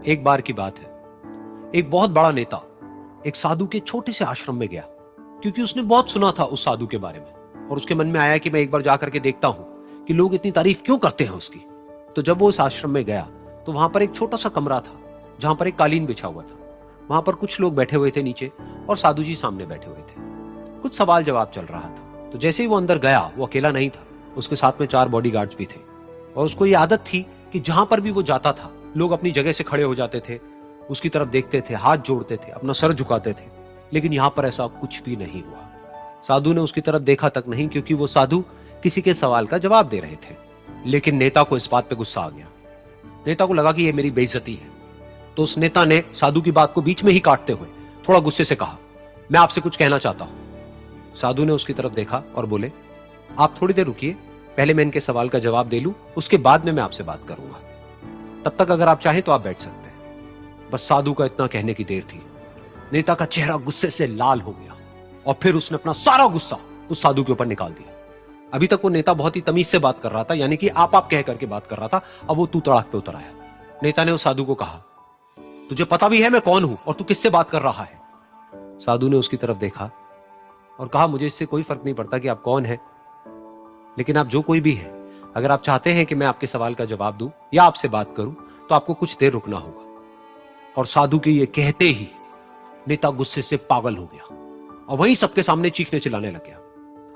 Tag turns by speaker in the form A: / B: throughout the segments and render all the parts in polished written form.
A: एक बार की बात है, एक बहुत बड़ा नेता एक साधु के छोटे से आश्रम में गया, क्योंकि उसने बहुत सुना था उस साधु के बारे में और उसके मन में आया कि मैं एक बार जाकर के देखता हूं कि लोग इतनी तारीफ क्यों करते हैं उसकी। तो जब वो उस आश्रम में गया तो वहां पर एक छोटा सा कमरा था जहां पर एक कालीन बिछा हुआ था। वहां पर कुछ लोग बैठे हुए थे नीचे और साधु जी सामने बैठे हुए थे। कुछ सवाल जवाब चल रहा था। तो जैसे ही वो अंदर गया, वो अकेला नहीं था, उसके साथ में 4 बॉडीगार्ड्स भी थे और उसको ये आदत थी कि जहां पर भी वो जाता था लोग अपनी जगह से खड़े हो जाते थे, उसकी तरफ देखते थे, हाथ जोड़ते थे, अपना सर झुकाते थे। लेकिन यहां पर ऐसा कुछ भी नहीं हुआ। साधु ने उसकी तरफ देखा तक नहीं, क्योंकि वो साधु किसी के सवाल का जवाब दे रहे थे। लेकिन नेता को इस बात पे गुस्सा आ गया। नेता को लगा कि ये मेरी बेइज्जती है। तो उस नेता ने साधु की बात को बीच में ही काटते हुए थोड़ा गुस्से से कहा, मैं आपसे कुछ कहना चाहता हूं। साधु ने उसकी तरफ देखा और बोले, आप थोड़ी देर रुकिए, पहले मैं इनके सवाल का जवाब दे लूं, उसके बाद में मैं आपसे बात करूंगा। तब तक अगर आप चाहें तो आप बैठ सकते हैं। बस साधु का इतना कहने की देर थी, नेता का चेहरा गुस्से से लाल हो गया और फिर उसने अपना सारा गुस्सा उस साधु के ऊपर निकाल दिया। अभी तक वो नेता बहुत ही तमीज से बात कर रहा था, यानी कि आप कह करके बात कर रहा था। अब वो तू तड़ाक पे उतर आया। नेता ने उस साधु को कहा, तुझे पता भी है मैं कौन हूं और तू किससे बात कर रहा है? साधु ने उसकी तरफ देखा और कहा, मुझे इससे कोई फर्क नहीं पड़ता कि आप कौन हैं, लेकिन आप जो कोई भी है, अगर आप चाहते हैं कि मैं आपके सवाल का जवाब दूं या आपसे बात करूं तो आपको कुछ देर रुकना होगा। और साधु के ये कहते ही नेता गुस्से से पागल हो गया और वहीं सबके सामने चीखने चिल्लाने लग गया,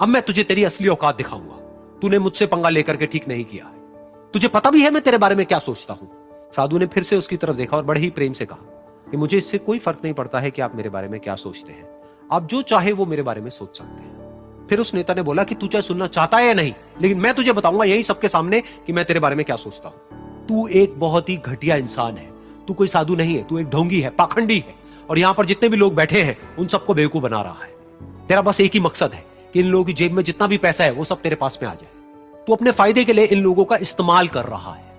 A: अब मैं तुझे तेरी असली औकात दिखाऊंगा। तूने मुझसे पंगा लेकर के ठीक नहीं किया है। तुझे पता भी है मैं तेरे बारे में क्या सोचता हूं। साधु ने फिर से उसकी तरफ देखा और बड़े ही प्रेम से कहा कि मुझे इससे कोई फर्क नहीं पड़ता है कि आप मेरे बारे में क्या सोचते हैं। आप जो चाहे वो मेरे बारे में सोच सकते हैं। फिर उस नेता ने बोला कि तू चाहे सुनना चाहता है या नहीं, लेकिन मैं तुझे बताऊंगा यही सबके सामने कि मैं तेरे बारे में क्या सोचता हूं। तू एक बहुत ही घटिया इंसान है। तू कोई साधु नहीं है, तू एक ढोंगी है, पाखंडी है और यहां पर जितने भी लोग बैठे हैं उन सबको बेवकूफ बना रहा है। तेरा बस एक ही मकसद है कि इन लोगों की जेब में जितना भी पैसा है वो सब तेरे पास में आ जाए। तू अपने फायदे के लिए इन लोगों का इस्तेमाल कर रहा है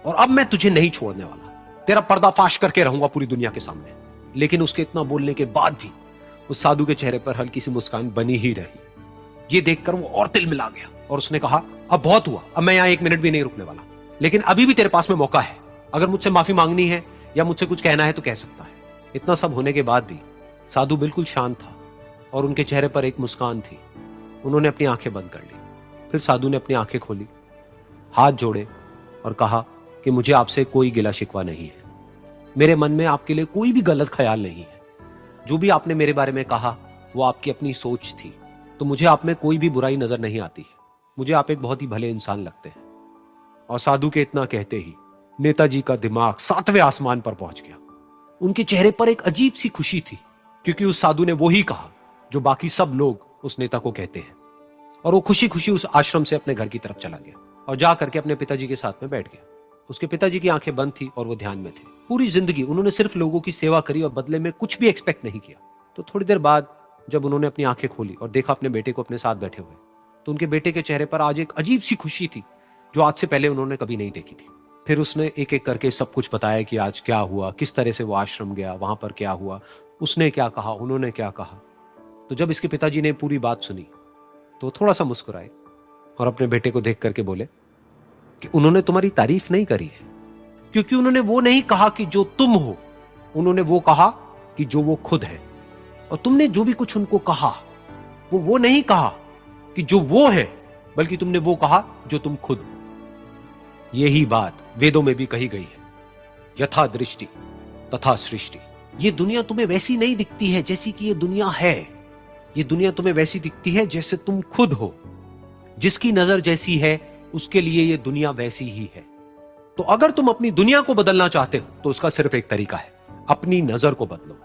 A: और अब मैं तुझे नहीं छोड़ने वाला। तेरा पर्दाफाश करके रहूंगा पूरी दुनिया के सामने। लेकिन उसके इतना बोलने के बाद भी उस साधु के चेहरे पर हल्की सी मुस्कान बनी ही रही। ये देखकर वो और तिल मिला गया और उसने कहा, अब बहुत हुआ, अब मैं यहां 1 मिनट भी नहीं रुकने वाला। लेकिन अभी भी तेरे पास में मौका है। अगर मुझसे माफी मांगनी है या मुझसे कुछ कहना है तो कह सकता है। इतना सब होने के बाद भी साधु बिल्कुल शांत था और उनके चेहरे पर एक मुस्कान थी। उन्होंने अपनी आंखें बंद कर ली। फिर साधु ने अपनी आंखें खोली, हाथ जोड़े और कहा कि मुझे आपसे कोई गिला शिकवा नहीं है। मेरे मन में आपके लिए कोई भी गलत ख्याल नहीं है। जो भी आपने मेरे बारे में कहा वो आपकी अपनी सोच थी, तो मुझे आप में कोई भी बुराई नजर नहीं आती है। मुझे आप एक बहुत ही भले इंसान लगते हैं। और साधु के इतना कहते ही नेताजी का दिमाग 7वें आसमान पर पहुंच गया। उनके चेहरे पर एक अजीब सी खुशी थी, क्योंकि उस साधु ने वो ही कहा जो बाकी सब लोग उस नेता को कहते हैं। और वो खुशी खुशी उस आश्रम से अपने घर की तरफ चला गया और जा करके अपने पिताजी के साथ में बैठ गया। उसके पिताजी की आंखें बंद थी और वो ध्यान में थे। पूरी जिंदगी उन्होंने सिर्फ लोगों की सेवा करी और बदले में कुछ भी एक्सपेक्ट नहीं किया। तो थोड़ी देर बाद जब उन्होंने अपनी आंखें खोली और देखा अपने बेटे को अपने साथ बैठे हुए, तो उनके बेटे के चेहरे पर आज एक अजीब सी खुशी थी जो आज से पहले उन्होंने कभी नहीं देखी थी। फिर उसने एक एक करके सब कुछ बताया कि आज क्या हुआ, किस तरह से वो आश्रम गया, वहां पर क्या हुआ, उसने क्या कहा, उन्होंने क्या कहा। तो जब इसके पिताजी ने पूरी बात सुनी तो थोड़ा सा मुस्कुराए और अपने बेटे को देख करके बोले कि उन्होंने तुम्हारी तारीफ नहीं करी है, क्योंकि उन्होंने वो नहीं कहा कि जो तुम हो, उन्होंने वो कहा कि जो वो खुद है। और तुमने जो भी कुछ उनको कहा वो नहीं कहा कि जो वो है, बल्कि तुमने वो कहा जो तुम खुद हो। यही बात वेदों में भी कही गई है, यथा दृष्टि तथा सृष्टि। ये दुनिया तुम्हें वैसी नहीं दिखती है जैसी कि ये दुनिया है। ये दुनिया तुम्हें वैसी दिखती है जैसे तुम खुद हो। जिसकी नजर जैसी है उसके लिए ये दुनिया वैसी ही है। तो अगर तुम अपनी दुनिया को बदलना चाहते हो तो उसका सिर्फ एक तरीका है, अपनी नजर को बदलो।